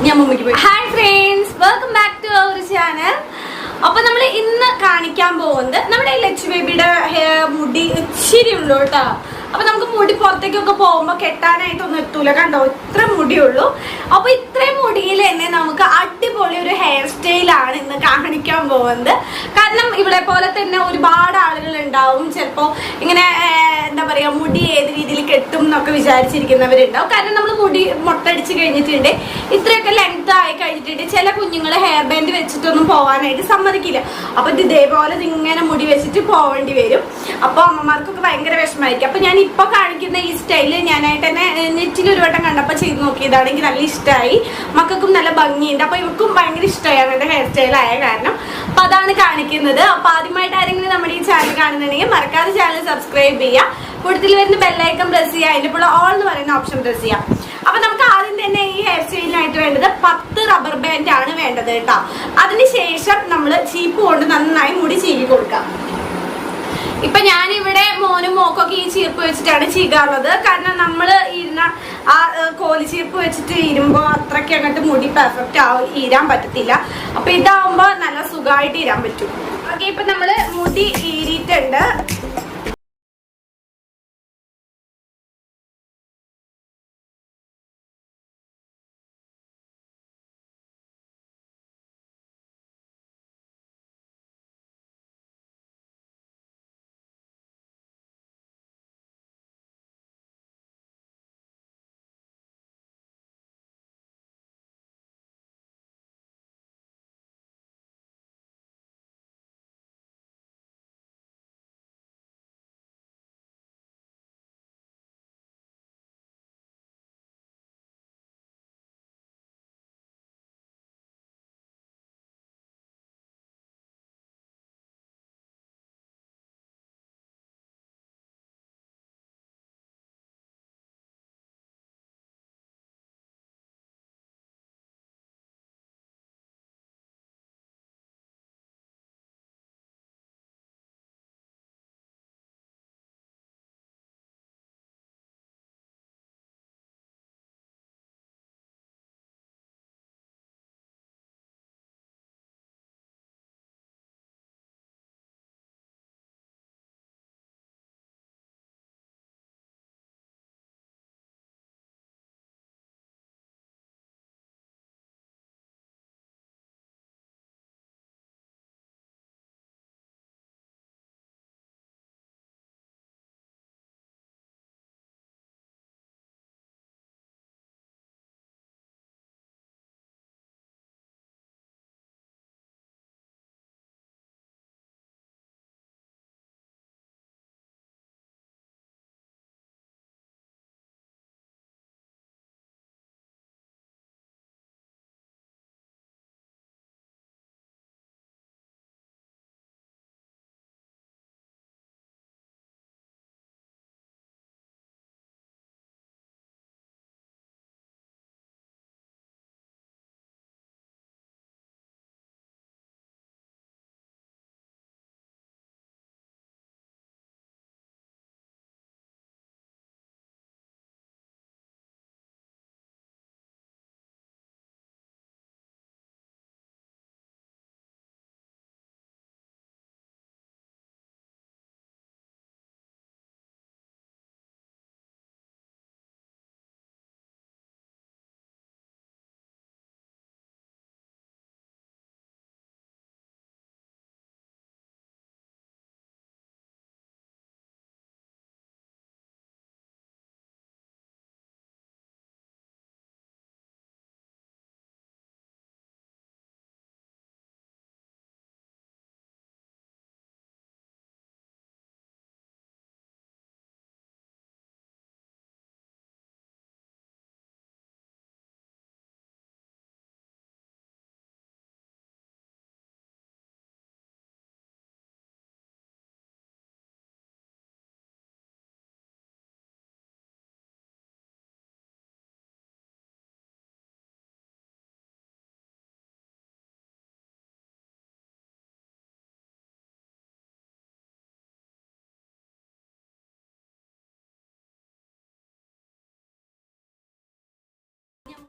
ഞാൻ മുമ്പിക്ക് പോയി. Hi friends, welcome back to our channel. അപ്പൊ നമ്മൾ ഇന്ന് കാണിക്കാൻ പോകുന്നത് നമ്മുടെ ഈ ലച്ചു ബേബിയുടെ മുടി ഇച്ചിരി ഉള്ളൂ കേട്ടോ. അപ്പൊ നമുക്ക് മുടി പുറത്തേക്കൊക്കെ പോകുമ്പോ കെട്ടാനായിട്ടൊന്നും എത്തൂല, കണ്ടോ ഇത്ര മുടിയുള്ളൂ. അപ്പൊ ഇത്രയും മുടിയിൽ തന്നെ നമുക്ക് അടിപൊളി ഒരു ഹെയർ സ്റ്റൈലാണ് ഇന്ന് കാണിക്കാൻ പോകുന്നത്. കാരണം ഇവിടെ പോലെ തന്നെ ഒരുപാട് ആളുകൾ ഉണ്ടാവും ചിലപ്പോ ഇങ്ങനെ എന്താ പറയാ മുടി ഏത് രീതിയിൽ കെട്ടും എന്നൊക്കെ വിചാരിച്ചിരിക്കുന്നവരുണ്ടാവും. കാരണം നമ്മൾ മുടി മൊട്ടടിച്ച് കഴിഞ്ഞിട്ടുണ്ട്, ഇത്രയൊക്കെ ലെങ്ത് ആയി കഴിഞ്ഞിട്ടുണ്ട്. ചില കുഞ്ഞുങ്ങള് ഹെയർ ബാൻഡ് വെച്ചിട്ടൊന്നും പോകാനായിട്ട് സമ്മതിക്കില്ല. അപ്പൊ ഇതേപോലെ ഇങ്ങനെ മുടി വെച്ചിട്ട് പോവേണ്ടി വരും. അപ്പൊ അമ്മമാർക്കൊക്കെ ഭയങ്കര വിഷമമായിരിക്കും. അപ്പൊ ഞാൻ ഇപ്പൊ കാണിക്കുന്ന ഈ സ്റ്റൈല് ഞാനായിട്ട് തന്നെ നെറ്റിൽ ഒരു വട്ടം കണ്ടപ്പോ ചെയ്ത് നോക്കിയതാണ്. എനിക്ക് നല്ല ഇഷ്ടമായി, മക്കൾക്കും നല്ല ഭംഗിയുണ്ട്. അപ്പൊ ഇവർക്കും ഭയങ്കര ഇഷ്ടമായാണ് എന്റെ ഹെയർ സ്റ്റൈൽ ആയ കാരണം. അപ്പൊ അതാണ് കാണിക്കുന്നത്. അപ്പൊ ആദ്യമായിട്ട് ആരെങ്കിലും നമ്മുടെ ഈ ചാനൽ കാണുന്നുണ്ടെങ്കിൽ മറക്കാതെ ചാനൽ സബ്സ്ക്രൈബ് ചെയ്യുക, കൂടുതൽ വരുന്ന ബെല്ലൈക്കൺ പ്രസ് ചെയ്യുക, അതിന്റെ ഇപ്പോൾ ഓൾ എന്ന് പറയുന്ന ഓപ്ഷൻ പ്രസ് ചെയ്യാം. അപ്പൊ നമുക്ക് ആദ്യം തന്നെ ഈ ഹെയർ സ്റ്റൈലിനായിട്ട് വേണ്ടത് 10 റബ്ബർ ബാൻഡ് ആണ് വേണ്ടത് കേട്ടോ. അതിനുശേഷം നമ്മൾ ചീപ്പ് കൊണ്ട് നന്നായി മുടി ചീകി കൊടുക്കാം. ഇപ്പൊ ഞാനിവിടെ മോനും മോക്കൊക്കെ ഈ ചീർപ്പ് വെച്ചിട്ടാണ് ചീകാറുള്ളത്. കാരണം നമ്മൾ ഇരുന്ന ആ കോലി ചീർപ്പ് വെച്ചിട്ട് ഇരുമ്പോ അത്രയ്ക്ക് അങ്ങോട്ട് മുടി പെർഫെക്റ്റ് ഈരാൻ പറ്റത്തില്ല. അപ്പൊ ഇതാവുമ്പോ നല്ല സുഖമായിട്ട് ഈരാൻ പറ്റും. ഓക്കെ, ഇപ്പൊ നമ്മള് മുടി ഈരിയിട്ടുണ്ട്.